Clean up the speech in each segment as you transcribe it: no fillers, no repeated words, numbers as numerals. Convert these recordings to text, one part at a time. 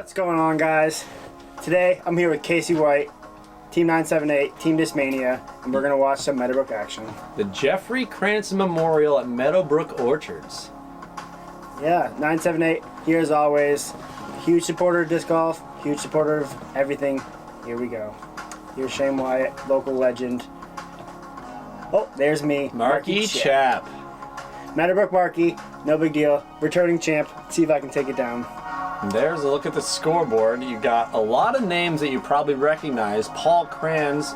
What's going on, guys? Today I'm here with Casey White, Team 978, Team Discmania, and we're going to watch some Meadowbrook action. The Jeffrey Cranson Memorial at Meadowbrook Orchards. Yeah, 978 here as always. Huge supporter of disc golf, huge supporter of everything. Here we go. Here's Shane Wyatt, local legend. Oh, there's me. Marky Chap. Meadowbrook Marky, no big deal. Returning champ. Let's see if I can take it down. There's a look at the scoreboard. You got a lot of names that you probably recognize. Paul Kranz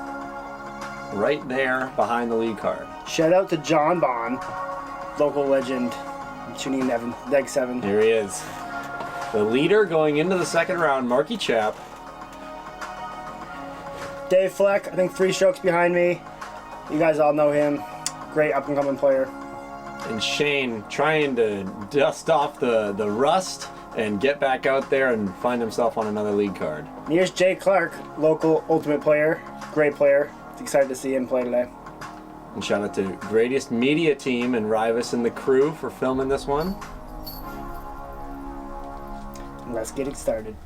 right there behind the lead card. Shout out to John Bond, local legend. Tuning in Evan, Deg 7. Here he is. The leader going into the second round, Marky Chap. David Fleck, I think 3 strokes behind me. You guys all know him. Great up-and-coming player. And Shane trying to dust off the rust and get back out there and find himself on another lead card. Here's Jay Clark, local ultimate player. Great player. Excited to see him play today. And shout out to Greatest Media Team and Raivis and the crew for filming this one. Let's get it started.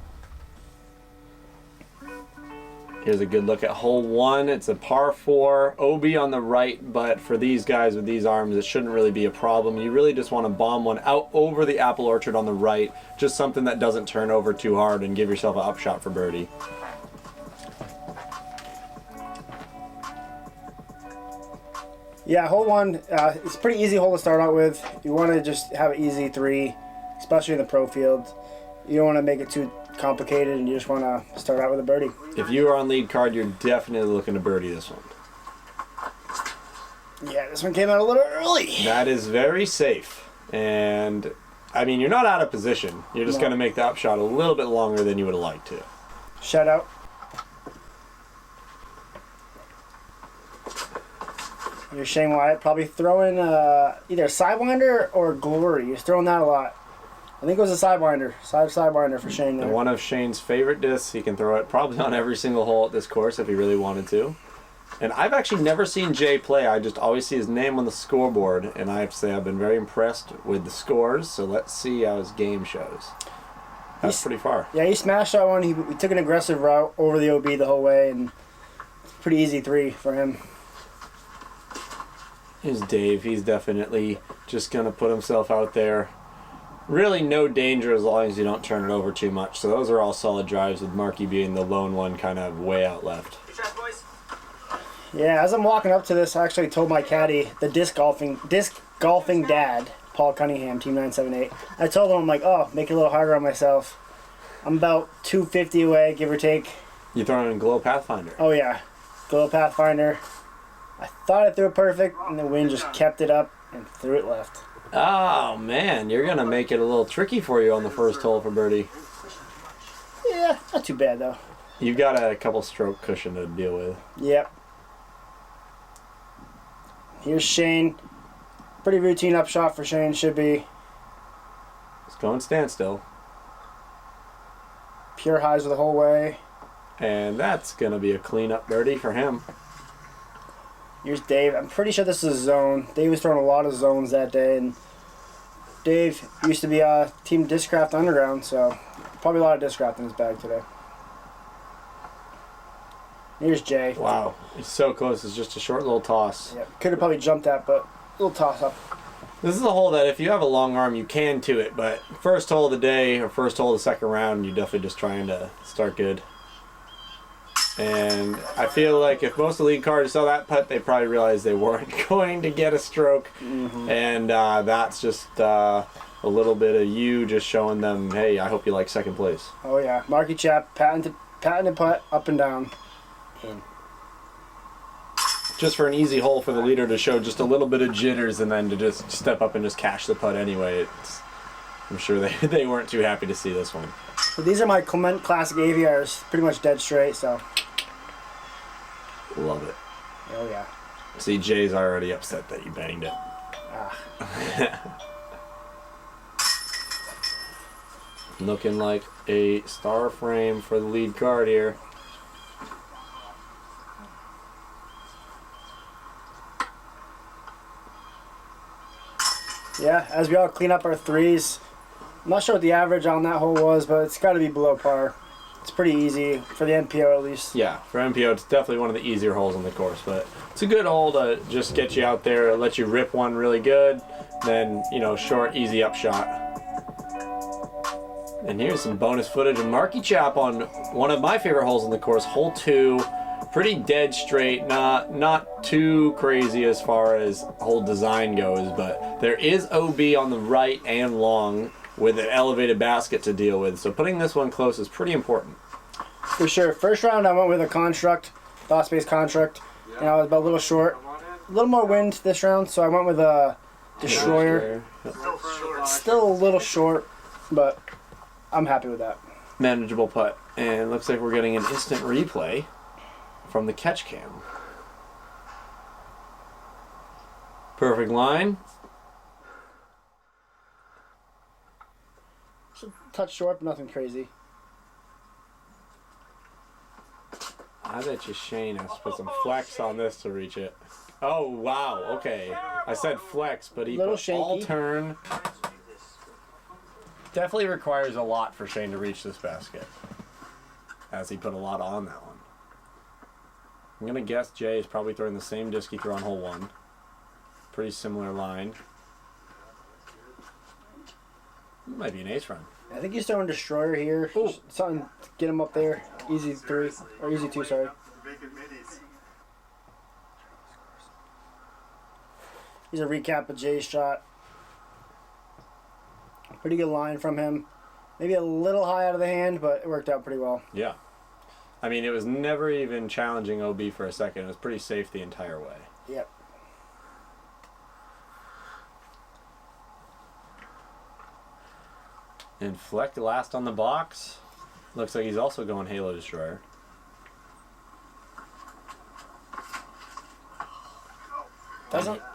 Here's a good look at hole 1. It's a par 4, OB on the right, but for these guys with these arms, it shouldn't really be a problem. You really just want to bomb one out over the apple orchard on the right, just something that doesn't turn over too hard, and give yourself an upshot for birdie. Yeah, hole 1, it's a pretty easy hole to start out with. You want to just have an easy 3, especially in the pro field. You don't want to make it too complicated, and you just want to start out with a birdie. If you are on lead card, you're definitely looking to birdie this one. Yeah, this one came out a little early. That is very safe. And, I mean, you're not out of position. You're just going to make the upshot a little bit longer than you would have liked to. Shout out. Here's Shane Wyatt, probably throwing either a Sidewinder or Glory. He's throwing that a lot. I think it was a Sidewinder. Sidewinder for Shane there. And one of Shane's favorite discs. He can throw it probably on every single hole at this course if he really wanted to. And I've actually never seen Jay play. I just always see his name on the scoreboard. And I have to say I've been very impressed with the scores. So let's see how his game shows. That's pretty far. Yeah, he smashed that one. He took an aggressive route over the OB the whole way. And it's a pretty easy 3 for him. Here's Dave. He's definitely just going to put himself out there. Really no danger as long as you don't turn it over too much. So those are all solid drives, with Marky being the lone one kind of way out left. Yeah, as I'm walking up to this, I actually told my caddy, the disc golfing dad, Paul Cunningham, Team 978. I told him, I'm like, oh, make it a little harder on myself. I'm about 250 away, give or take. You throwing in Glow Pathfinder? Oh yeah, Glow Pathfinder. I thought I threw it perfect, and the wind just kept it up and threw it left. Oh man, you're gonna make it a little tricky for you on the first hole for birdie. Yeah, not too bad though. You've got a couple stroke cushion to deal with. Yep. Here's Shane. Pretty routine upshot for Shane, should be. It's going standstill. Pure highs the whole way. And that's gonna be a clean-up birdie for him. Here's Dave. I'm pretty sure this is a zone. Dave was throwing a lot of zones that day, and Dave used to be Team Discraft Underground, so probably a lot of Discraft in his bag today. Here's Jay. Wow, he's so close. It's just a short little toss. Yeah, could have probably jumped that, but a little toss up. This is a hole that if you have a long arm, you can to it, but first hole of the day or first hole of the second round, you're definitely just trying to start good. And I feel like if most of the lead cards saw that putt, they probably realized they weren't going to get a stroke. Mm-hmm. And that's just a little bit of you just showing them, hey, I hope you like second place. Oh yeah, Marky Chap, patented putt, up and down. In. Just for an easy hole for the leader to show just a little bit of jitters and then to just step up and just cash the putt anyway. I'm sure they weren't too happy to see this one. So these are my Clement Classic AVRs, pretty much dead straight, so. Love it. Oh yeah. See, Jay's already upset that you banged it. Looking like a star frame for the lead card here. Yeah, as we all clean up our 3s, I'm not sure what the average on that hole was, but it's got to be below par. It's pretty easy for the MPO at least. Yeah, for MPO, it's definitely one of the easier holes on the course, but it's a good hole to just get you out there, let you rip one really good, then, you know, short, easy upshot. And here's some bonus footage of Marky Chap on one of my favorite holes on the course, hole 2. Pretty dead straight, not too crazy as far as hole design goes, but there is OB on the right and long with an elevated basket to deal with, so putting this one close is pretty important. For sure. First round I went with a construct, DOS-based construct, and I was about a little short. A little more wind this round, so I went with a destroyer. Still a little short, but I'm happy with that. Manageable putt, and looks like we're getting an instant replay from the catch cam. Perfect line. Just a touch short, but nothing crazy. I bet you Shane has to put some flex on this to reach it. Oh, wow, okay. I said flex, but he Little put shaky. all turn. Definitely requires a lot for Shane to reach this basket, as he put a lot on that one. I'm going to guess Jay is probably throwing the same disc he threw on hole 1. Pretty similar line. Might be an ace run. I think he's throwing destroyer here. Ooh. Just something to get him up there. Easy 3, or easy 2, sorry. Here's a recap of Jay's shot. Pretty good line from him. Maybe a little high out of the hand, but it worked out pretty well. Yeah. I mean, it was never even challenging OB for a second. It was pretty safe the entire way. Yep. And Fleck last on the box. Looks like he's also going Halo Destroyer.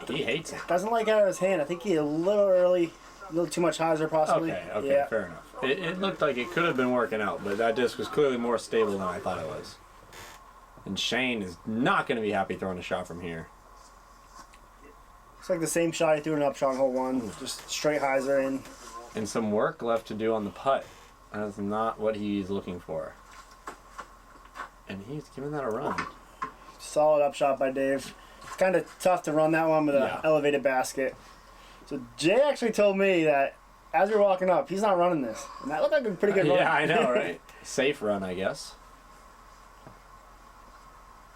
He hates it. Doesn't like out of his hand. I think he a little early, a little too much hyzer possibly. Okay, Yeah. fair enough. It looked like it could have been working out, but that disc was clearly more stable than I thought it was. And Shane is not going to be happy throwing a shot from here. It's like the same shot he threw in upshot on hole 1. Just straight hyzer in. And some work left to do on the putt. That's not what he's looking for. And he's giving that a run. Solid upshot by Dave. It's kind of tough to run that one with an elevated basket. So Jay actually told me that as we were walking up, he's not running this. And that looked like a pretty good run. Yeah, I know, right? Safe run, I guess.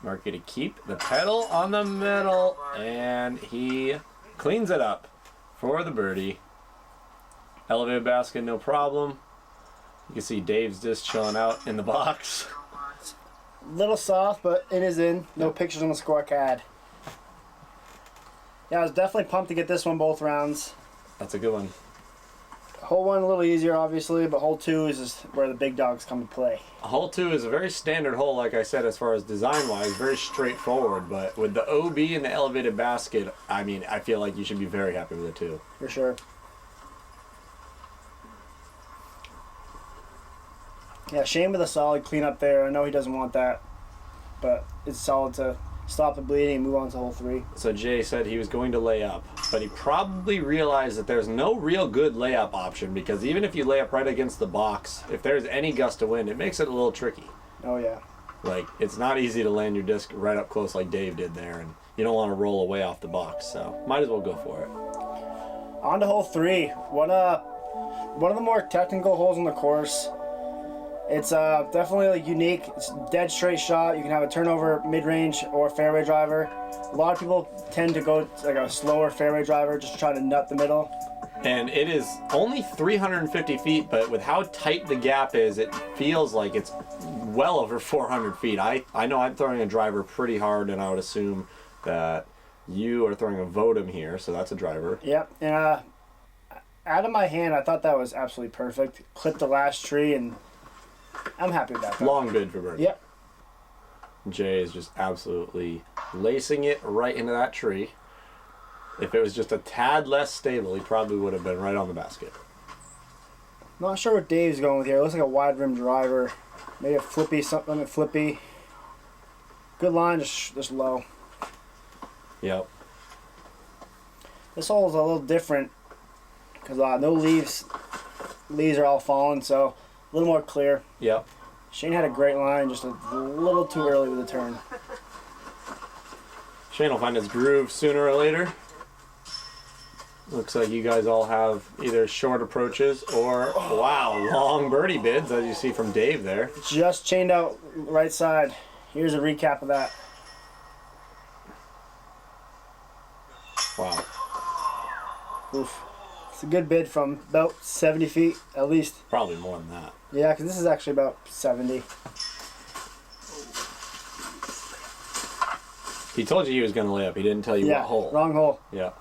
Marky to keep the pedal on the middle, and he cleans it up for the birdie. Elevated basket, no problem. You can see Dave's disc chilling out in the box. Little soft, but it is in. No pictures on the scorecard. Yeah, I was definitely pumped to get this one both rounds. That's a good one. Hole 1 a little easier, obviously, but hole 2 is just where the big dogs come to play. Hole 2 is a very standard hole, like I said, as far as design-wise, very straightforward. But with the OB and the elevated basket, I mean, I feel like you should be very happy with it too. For sure. Yeah, Shane with a solid cleanup there. I know he doesn't want that, but it's solid to stop the bleeding and move on to hole 3. So Jay said he was going to lay up, but he probably realized that there's no real good layup option, because even if you lay up right against the box, if there's any gust of wind, it makes it a little tricky. Oh, yeah. Like, it's not easy to land your disc right up close like Dave did there, and you don't want to roll away off the box, so might as well go for it. On to hole 3. One of the more technical holes on the course. It's definitely like unique. It's a dead straight shot. You can have a turnover mid-range or fairway driver. A lot of people tend to go like a slower fairway driver, just to try to nut the middle. And it is only 350 feet, but with how tight the gap is, it feels like it's well over 400 feet. I know I'm throwing a driver pretty hard, and I would assume that you are throwing a Votum here, so that's a driver. Yep, and out of my hand, I thought that was absolutely perfect. Clipped the last tree, and I'm happy with that. Long bid for birdie. Yep. Jay is just absolutely lacing it right into that tree. If it was just a tad less stable, he probably would have been right on the basket. Not sure what Dave's going with here. It looks like a wide rim driver. Maybe a flippy, something flippy. Good line, just low. Yep. This hole is a little different because no leaves leaves are all falling, so a little more clear. Yep. Shane had a great line, just a little too early with the turn. Shane will find his groove sooner or later. Looks like you guys all have either short approaches or, wow, long birdie bids, as you see from Dave there. Just chained out right side. Here's a recap of that. Wow. Oof. It's a good bid from about 70 feet, at least. Probably more than that. Yeah, because this is actually about 70. He told you he was going to lay up. He didn't tell you Yeah, what hole. wrong hole. Yeah.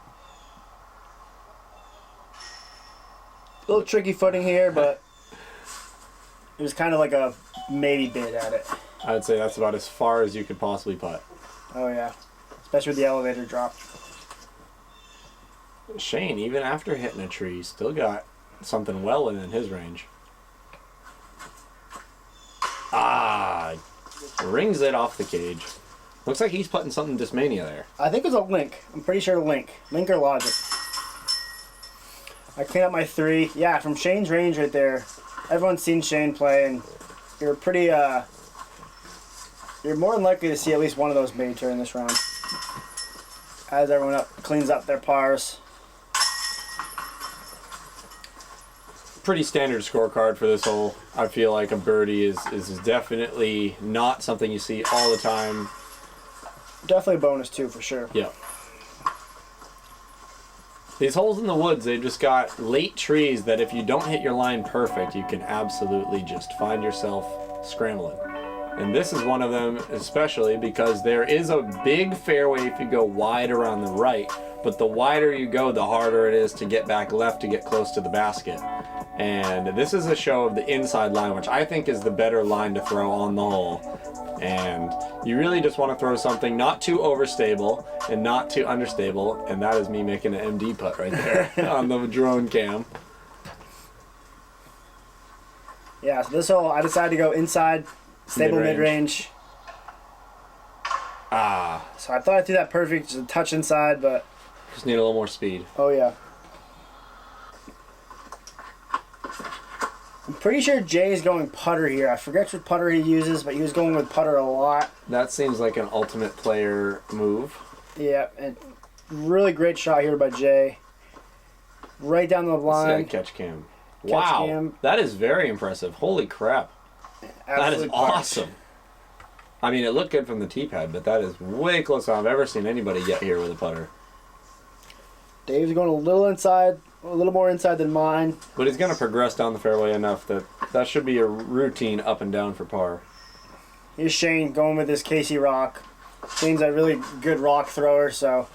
A little tricky footing here, but it was kind of like a maybe bid at it. I'd say that's about as far as you could possibly putt. Oh, yeah. Especially with the elevator drop. Shane, even after hitting a tree, still got something well within his range. Ah, rings it off the cage. Looks like he's putting something Discmania there. I think it was a link. I'm pretty sure link. Link or logic. I cleaned up my 3. Yeah, from Shane's range right there. Everyone's seen Shane play, and you're pretty, you're more than likely to see at least one of those made turn this round. As everyone cleans up their pars. Pretty standard scorecard for this hole. I feel like a birdie is definitely not something you see all the time. Definitely a bonus too, for sure. Yeah. These holes in the woods, they've just got late trees that if you don't hit your line perfect, you can absolutely just find yourself scrambling. And this is one of them, especially because there is a big fairway if you go wide around the right, but the wider you go, the harder it is to get back left to get close to the basket. And this is a show of the inside line, which I think is the better line to throw on the hole. And you really just want to throw something not too overstable and not too understable, and that is me making an MD putt right there on the drone cam. Yeah, so this hole, I decided to go inside, stable mid-range. Ah. So I thought I threw that perfect, just a touch inside, but... Just need a little more speed. Oh, yeah. I'm pretty sure Jay is going putter here. I forget what putter he uses, but he was going with putter a lot. That seems like an ultimate player move. Yeah, and really great shot here by Jay. Right down the line. Let's see that catch cam. Wow, cam. that is very impressive. Holy crap. That is awesome. I mean, it looked good from the tee pad, but that is way closer than I've ever seen anybody get here with a putter. Dave's going a little inside, a little more inside than mine. But he's going to progress down the fairway enough that that should be a routine up and down for par. Here's Shane going with his Casey rock. Shane's a really good rock thrower, so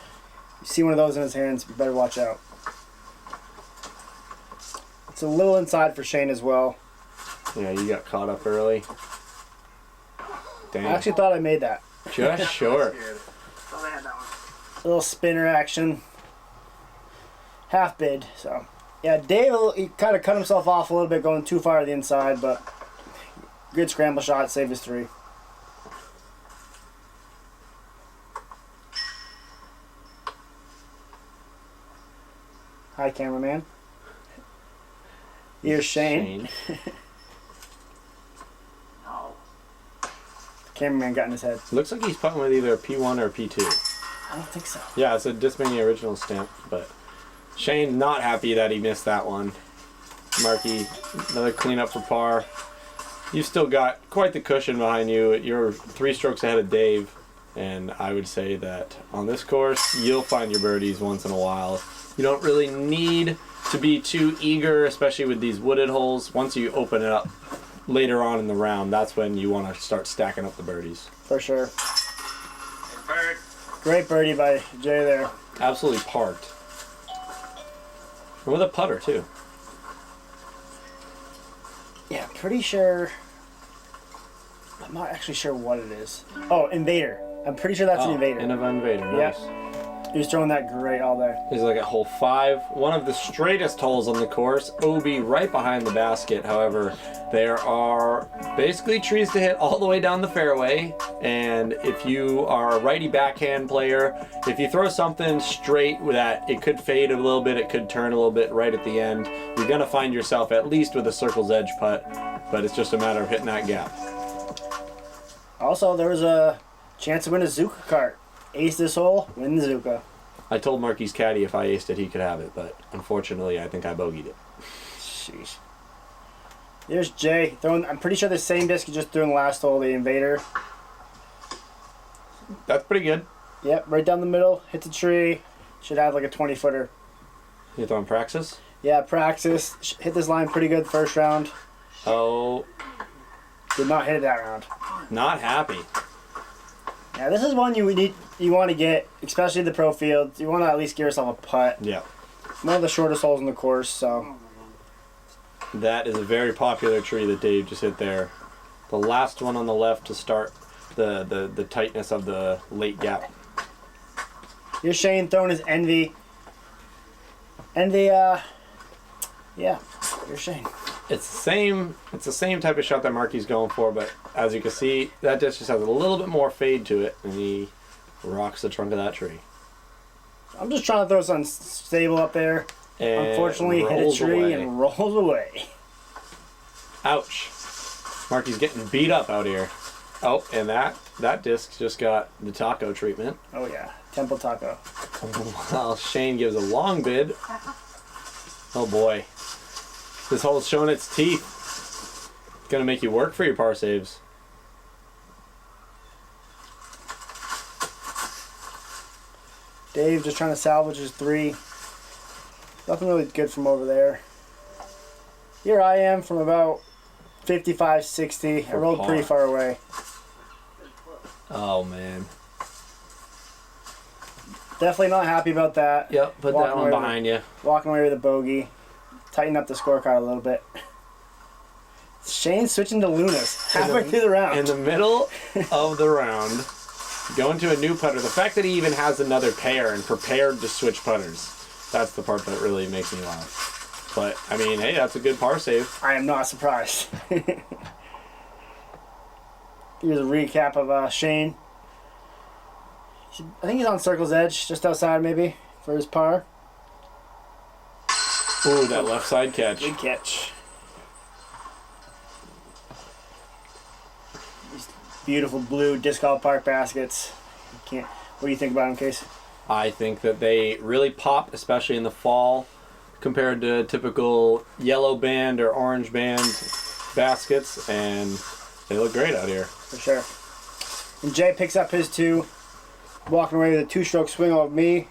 you see one of those in his hands, you better watch out. It's a little inside for Shane as well. Yeah, you got caught up early. Damn. I actually thought I made that. Just short. A little spinner action. Half bid, so. Yeah, Dave, he kind of cut himself off a little bit going too far to the inside, but good scramble shot, saved his 3. Hi, cameraman. Here's Shane. No. The cameraman got in his head. Looks like he's putting with either a P1 or a P2. I don't think so. Yeah, it's a Discmania original stamp, but Shane not happy that he missed that one. Marky, another cleanup for par. You've still got quite the cushion behind you. You're 3 strokes ahead of Dave, and I would say that on this course, you'll find your birdies once in a while. You don't really need to be too eager, especially with these wooded holes. Once you open it up later on in the round, that's when you want to start stacking up the birdies. For sure. Bird. Great birdie by Jay there. Absolutely parked. And with a putter, too. Yeah, pretty sure. I'm not actually sure what it is. Oh, Invader. I'm pretty sure that's an Invader. Innova Invader, Yep. nice. He was throwing that great all day. He's like at hole 5, one of the straightest holes on the course. OB right behind the basket. However, there are basically trees to hit all the way down the fairway. And if you are a righty backhand player, if you throw something straight with that, it could fade a little bit, it could turn a little bit right at the end. You're gonna find yourself at least with a circle's edge putt, but it's just a matter of hitting that gap. Also, there was a chance to win a Zuka cart. Ace this hole, win the Zuka. I told Marky's caddy if I aced it, he could have it, but unfortunately, I think I bogeyed it. Sheesh. There's Jay throwing. I'm pretty sure the same disc he just threw in the last hole, the Invader. That's pretty good. Yep, right down the middle, hits a tree. Should have like a 20-footer. You throwing Praxis? Yeah, Praxis hit this line pretty good first round. Oh, Did not hit it that round. not happy. Yeah, this is one you want to get, especially the pro field. You want to at least give yourself a putt. Yeah. One of the shortest holes in the course, so. That is a very popular tree that Dave just hit there. The last one on the left to start the tightness of the late gap. Here's Shane throwing his Envy. Envy, yeah, here's Shane. It's the same type of shot that Marky's going for, but as you can see, that disc just has a little bit more fade to it, and he rocks the trunk of that tree. I'm just trying to throw something stable up there. And Unfortunately, hit a rolls tree away. and rolls away. Ouch. Marky's getting beat up out here. Oh, and that disc just got the taco treatment. Oh yeah, Temple Taco. Well, Shane gives a long bid. Oh boy. This hole's showing its teeth. It's gonna make you work for your par saves. Dave just trying to salvage his 3. Nothing really good from over there. Here I am from about 55, 60. I rolled pretty far away. Oh man. Definitely not happy about that. Yep, put that one behind you. Walking away with a bogey. Tighten up the scorecard a little bit. Shane switching to Lunas halfway through the round. In the middle of the round, going to a new putter. The fact that he even has another pair and prepared to switch putters. That's the part that really makes me laugh. But, I mean, hey, that's a good par save. I am not surprised. Here's a recap of Shane. I think he's on Circle's Edge, just outside maybe, for his par. Ooh, that left side catch. Good catch. These beautiful blue disc golf park baskets. What do you think about them, Case? I think that they really pop, especially in the fall, compared to typical yellow band or orange band baskets, and they look great out here. For sure. And Jay picks up his 2, walking away with a 2-stroke swing of me.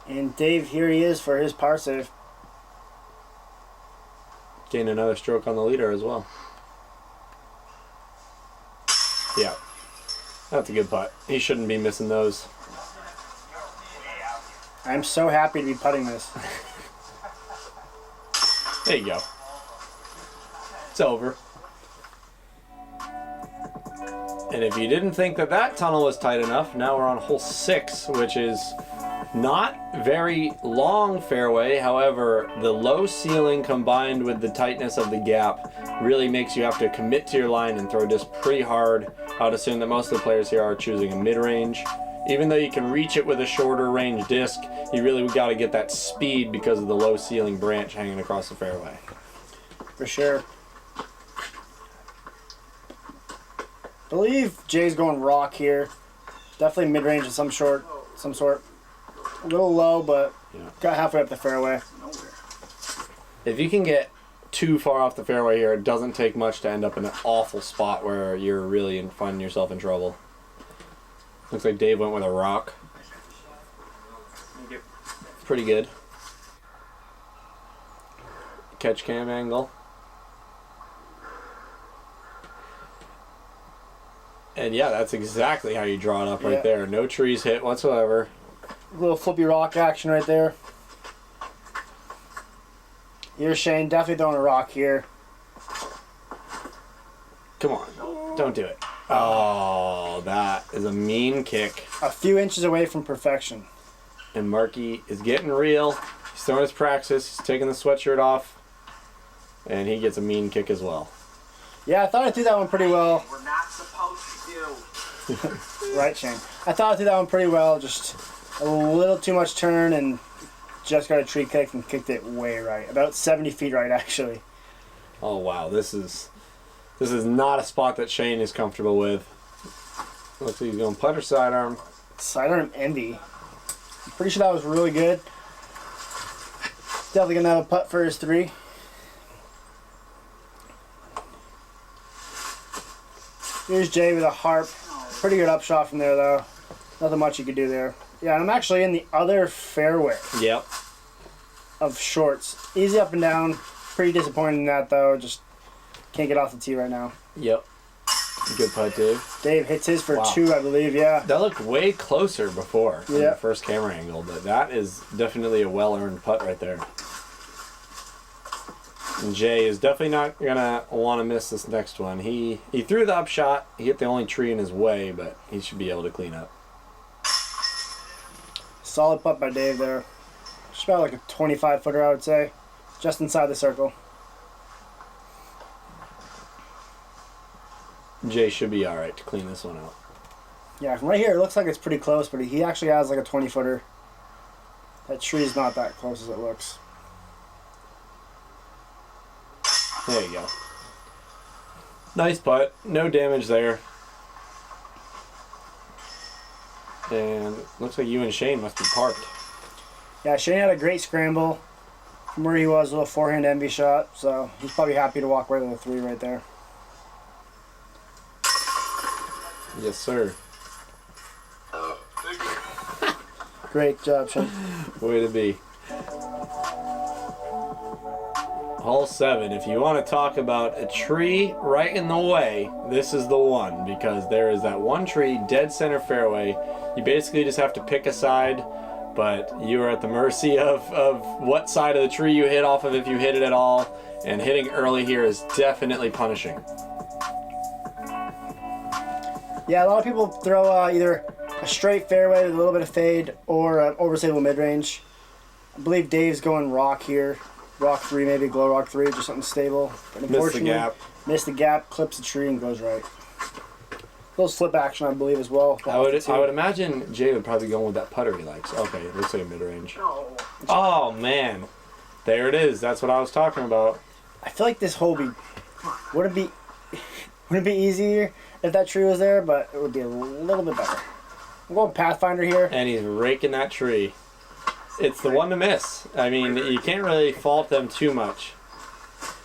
And Dave, here he is for his par save. Gain another stroke on the leader as well. Yeah. That's a good putt. He shouldn't be missing those. I'm so happy to be putting this. There you go. It's over. And if you didn't think that tunnel was tight enough, now we're on hole 6, which is not very long fairway. However, the low ceiling combined with the tightness of the gap really makes you have to commit to your line and throw disc pretty hard. I would assume that most of the players here are choosing a mid-range. Even though you can reach it with a shorter range disc, you really got to get that speed because of the low ceiling branch hanging across the fairway. For sure. I believe Jay's going rock here. Definitely mid-range of some sort. A little low, but Yeah. got halfway up the fairway. If you can get too far off the fairway here, it doesn't take much to end up in an awful spot where you're really finding yourself in trouble. Looks like Dave went with a rock. Pretty good. Catch cam angle. And yeah, that's exactly how you draw it up right there. No trees hit whatsoever. Little flippy rock action right there. Here's Shane, definitely throwing a rock here. Come on, don't do it. Oh, that is a mean kick. A few inches away from perfection. And Marky is getting real. He's throwing his praxis. He's taking the sweatshirt off. And he gets a mean kick as well. Yeah, I thought I threw that one pretty well. We're not supposed to do. Right, Shane. I thought I threw that one pretty well. Just a little too much turn and just got a tree kick and kicked it way right. About 70 feet right, actually. Oh, wow. This is not a spot that Shane is comfortable with. Looks like he's going putter sidearm. Sidearm envy. I'm pretty sure that was really good. Definitely gonna have a putt for his 3. Here's Jay with a harp. Pretty good upshot from there, though. Nothing much you could do there. Yeah, and I'm actually in the other fairway Yep. of shorts. Easy up and down. Pretty disappointed in that, though. Just can't get off the tee right now. Yep. Good putt, Dave. Dave hits his for Wow. 2, I believe, yeah. That looked way closer before in Yeah. the first camera angle, but that is definitely a well-earned putt right there. And Jay is definitely not gonna want to miss this next one. He threw the upshot. He hit the only tree in his way, but he should be able to clean up. Solid putt by Dave there. Just about like a 25-footer, I would say. Just inside the circle. Jay should be all right to clean this one out. Yeah, from right here, it looks like it's pretty close, but he actually has like a 20-footer. That tree is not that close as it looks. There you go. Nice putt. No damage there. And looks like you and Shane must be parked. Yeah, Shane had a great scramble from where he was, a little forehand envy shot, so he's probably happy to walk away with a 3 right there. Yes, sir. Great job, Shane. Way to be. Hole 7. If you want to talk about a tree right in the way, this is the one, because there is that one tree dead center fairway. You basically just have to pick a side, but you are at the mercy of what side of the tree you hit off of, if you hit it at all. And hitting early here is definitely punishing. Yeah, a lot of people throw either a straight fairway with a little bit of fade or an overstable mid-range. I believe Dave's going rock here. Rock 3, maybe glow rock 3, just something stable. But unfortunately, missed the gap, clips the tree, and goes right. Little slip action, I believe, as well. I would imagine Jay would probably go with that putter he likes. Okay, it looks like a mid-range. No. Oh, man. There it is. That's what I was talking about. I feel like this hole wouldn't be easier if that tree was there, but it would be a little bit better. I'm going Pathfinder here. And he's raking that tree. It's the one to miss. I mean, you can't really fault them too much.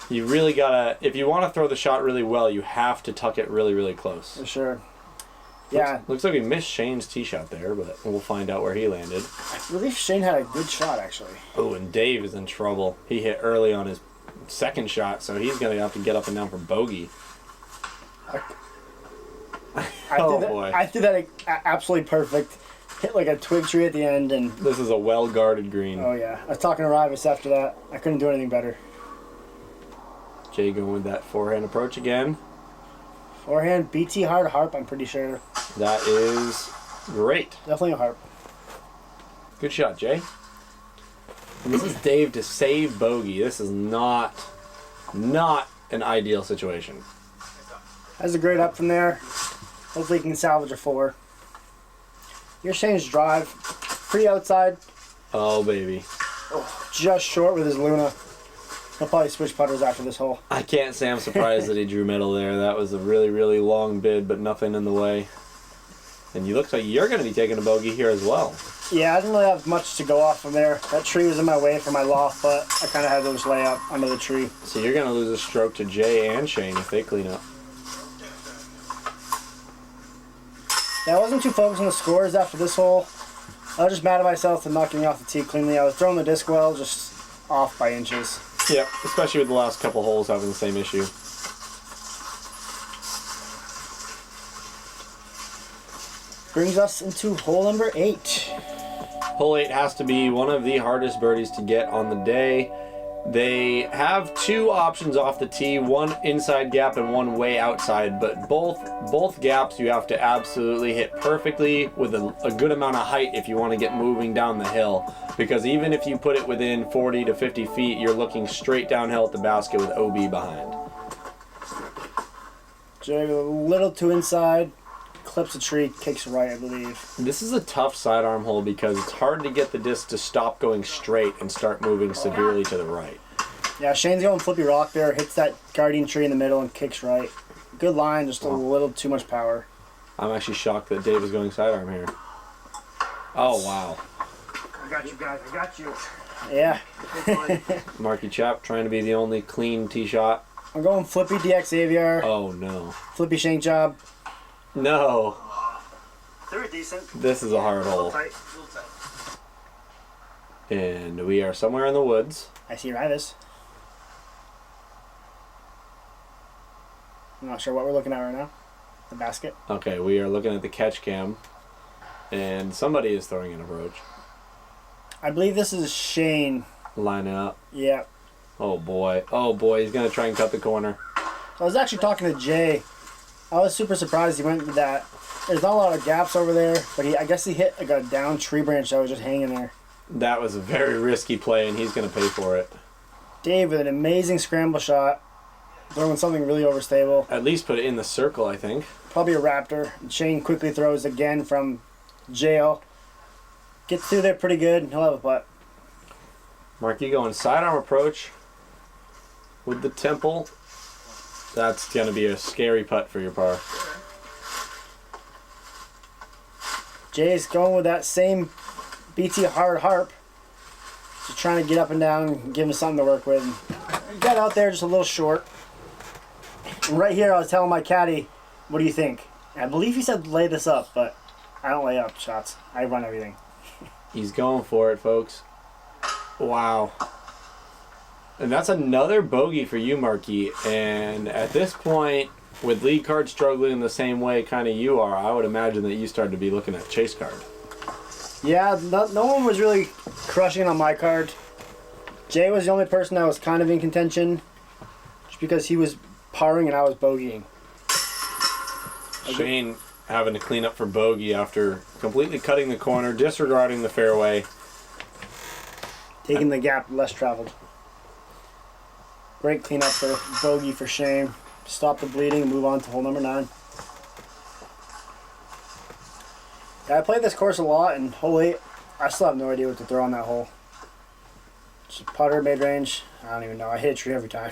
You really gotta, if you want to throw the shot really well, you have to tuck it really, really close. For sure. Yeah. Looks like we missed Shane's tee shot there, but we'll find out where he landed. I believe Shane had a good shot, actually. Oh, and Dave is in trouble. He hit early on his second shot, so he's gonna have to get up and down for bogey. Boy. I threw that absolutely perfect. Hit like a twig tree at the end, and This is a well-guarded green. oh yeah. I was talking to Raivis after that. I couldn't do anything better. Jay going with that forehand approach again. Forehand, BT hard harp, I'm pretty sure. That is great. Definitely a harp. Good shot, Jay. And this is Dave to save bogey. This is not an ideal situation. That's a great up from there. Hopefully he can salvage a 4. Here's Shane's drive. Pretty outside. Oh, baby. Just short with his Luna. He'll probably switch putters after this hole. I can't say I'm surprised that he drew middle there. That was a really, really long bid, but nothing in the way. And you look like you're going to be taking a bogey here as well. Yeah, I didn't really have much to go off from there. That tree was in my way for my loft, but I kind of had to just lay up under the tree. So you're going to lose a stroke to Jay and Shane if they clean up. Yeah, I wasn't too focused on the scores after this hole. I was just mad at myself for not getting off the tee cleanly. I was throwing the disc well, just off by inches. Yep, especially with the last couple holes having the same issue. Brings us into hole number 8. Hole 8 has to be one of the hardest birdies to get on the day. They have two options off the tee, one inside gap and one way outside, but both gaps you have to absolutely hit perfectly with a good amount of height if you want to get moving down the hill, because even if you put it within 40 to 50 feet, you're looking straight downhill at the basket with OB behind. Jay a little too inside, clips a tree, kicks right, I believe. This is a tough sidearm hole because it's hard to get the disc to stop going straight and start moving severely to the right. Yeah, Shane's going flippy rock there, hits that guardian tree in the middle and kicks right. Good line, just a little too much power. I'm actually shocked that Dave is going sidearm here. Oh, wow. I got you guys, I got you. Yeah. Marky Chap trying to be the only clean tee shot. I'm going flippy DX Aviar. Oh, no. Flippy shank job. No. They were decent. This is a hard A little hole. tight, a little tight. And we are somewhere in the woods. I see Raivis. I'm not sure what we're looking at right now. The basket. Okay, we are looking at the catch cam. And somebody is throwing an approach. I believe this is Shane. Lining up. Yeah. Oh, boy. Oh, boy. He's going to try and cut the corner. I was actually talking to Jay. I was super surprised he went with that. There's not a lot of gaps over there, but I guess he hit like a down tree branch that was just hanging there. That was a very risky play, and he's going to pay for it. Dave with an amazing scramble shot, throwing something really overstable. At least put it in the circle, I think. Probably a Raptor. And Shane quickly throws again from jail. Gets through there pretty good. He'll have a putt. Marky going sidearm approach with the temple. That's going to be a scary putt for your par. Jay's going with that same BT hard harp. Just trying to get up and down and give him something to work with. He got out there just a little short. And right here I was telling my caddy, what do you think? And I believe he said lay this up, but I don't lay up shots. I run everything. He's going for it, folks. Wow. And that's another bogey for you, Marky. And at this point, with lead card struggling the same way kind of you are, I would imagine that you started to be looking at chase card. Yeah, no one was really crushing on my card. Jay was the only person that was kind of in contention, just because he was parring and I was bogeying. Shane having to clean up for bogey after completely cutting the corner, disregarding the fairway. Taking the gap less traveled. Great cleanup for bogey for Shane. Stop the bleeding and move on to hole number 9. Yeah, I played this course a lot, and hole 8, I still have no idea what to throw on that hole. Just putter, mid-range, I don't even know. I hit a tree every time.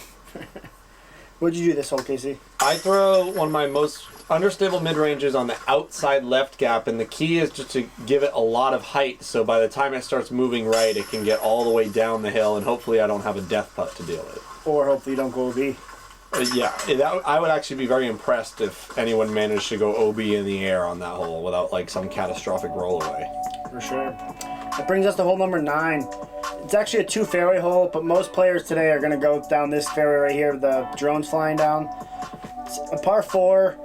What'd you do this hole, Casey? I throw one of my most understable mid-ranges on the outside left gap, and the key is just to give it a lot of height, so by the time it starts moving right, it can get all the way down the hill, and hopefully I don't have a death putt to deal with. Or hopefully you don't go OB. I would actually be very impressed if anyone managed to go OB in the air on that hole without like some catastrophic rollaway. For sure. That brings us to hole number 9. It's actually a 2 fairway hole, but most players today are going to go down this fairway right here, the drones flying down. It's a par 4.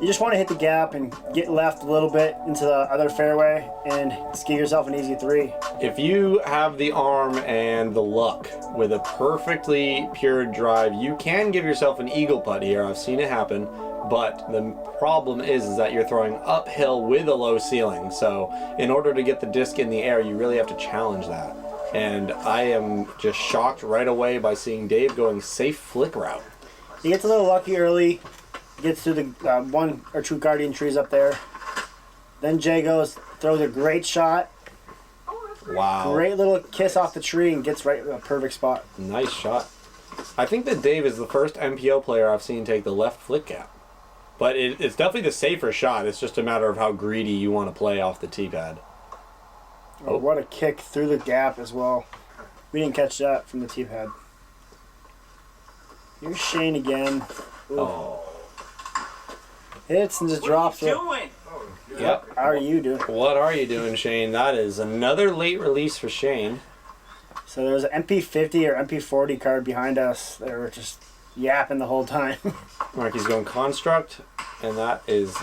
You just want to hit the gap and get left a little bit into the other fairway and just give yourself an easy 3. If you have the arm and the luck with a perfectly pure drive, you can give yourself an eagle putt here. I've seen it happen, but the problem is that you're throwing uphill with a low ceiling. So in order to get the disc in the air, you really have to challenge that. And I am just shocked right away by seeing Dave going safe flick route. He gets a little lucky early. Gets through the 1 or 2 guardian trees up there. Then Jay throws a great shot. Wow. Great little kiss off the tree and gets right in a perfect spot. Nice shot. I think that Dave is the first MPO player I've seen take the left flick gap. But it's definitely the safer shot. It's just a matter of how greedy you want to play off the tee pad. Oh, what a kick through the gap as well. We didn't catch that from the tee pad. Here's Shane again. Ooh. Oh. Hits and just drops it. What are you doing? Yep. How are you doing? What are you doing, Shane? That is another late release for Shane. So there was an MP50 or MP40 card behind us. They were just yapping the whole time. Marky's going construct, and that is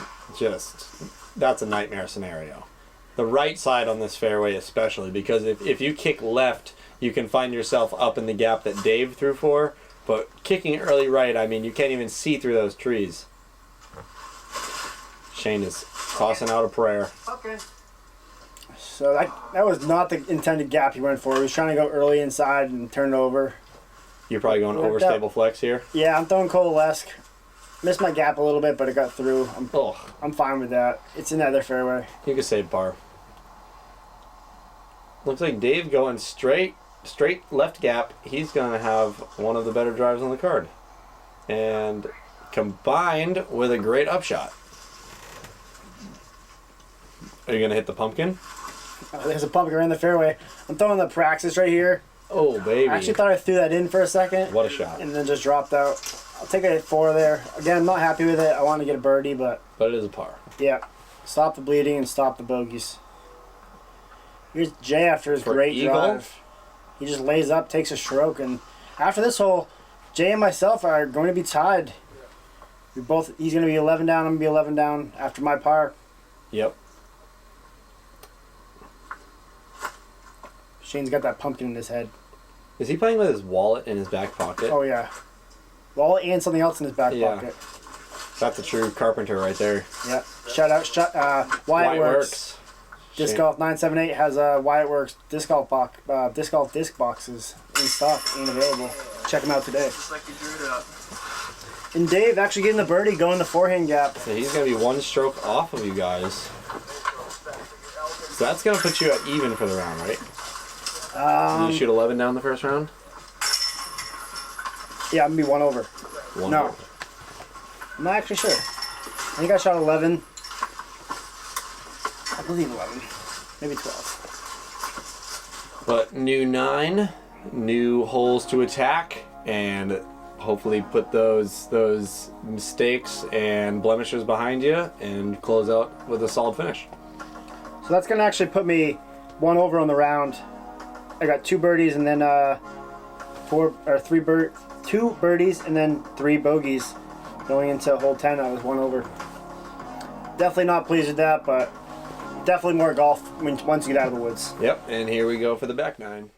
that's a nightmare scenario. The right side on this fairway especially, because if you kick left, you can find yourself up in the gap that Dave threw for. But kicking early right, I mean, you can't even see through those trees. Shane is tossing out a prayer. Okay. So that was not the intended gap he went for. He was trying to go early inside and turn it over. You're probably going overstable flex here? Yeah, I'm throwing coalesce. Missed my gap a little bit, but it got through. Oh, I'm fine with that. It's in the other fairway. you can save par. Looks like Dave going straight left gap. He's going to have one of the better drives on the card. And combined with a great upshot. Are you going to hit the pumpkin? There's a pumpkin in the fairway. I'm throwing the praxis right here. Oh, baby. I actually thought I threw that in for a second. What a shot. And then just dropped out. I'll take a 4 there. Again, I'm not happy with it. I want to get a birdie, but But it is a par. yeah. Stop the bleeding and stop the bogeys. Here's Jay after his For great eagle? drive. He just lays up, takes a stroke, and after this hole, Jay and myself are going to be tied. He's going to be 11 down, I'm going to be 11 down after my par. Yep. Shane's got that pumpkin in his head. Is he playing with his wallet in his back pocket? Oh, yeah. Wallet and something else in his back Yeah. pocket. That's a true carpenter right there. Yeah. Shout out, Wyatt Works. Disc Shane. Golf 978 has Wyatt Works disc golf disc boxes in stock and available. Check them out today. Just like you drew it up. And Dave actually getting the birdie, going the forehand gap. So he's going to be one stroke off of you guys. So that's going to put you at even for the round, right? Did you shoot 11 down the first round? Yeah, I'm going to be 1 over. One No. over. I'm not actually sure. I think I shot 11. I believe 11. Maybe 12. But new 9, new holes to attack, and hopefully put those mistakes and blemishes behind you and close out with a solid finish. So that's going to actually put me 1 over on the round. I got 2 birdies and then 2 birdies and then 3 bogeys. Going into hole 10, I was 1 over. Definitely not pleased with that, but definitely more golf once you get out of the woods. Yep, and here we go for the back 9.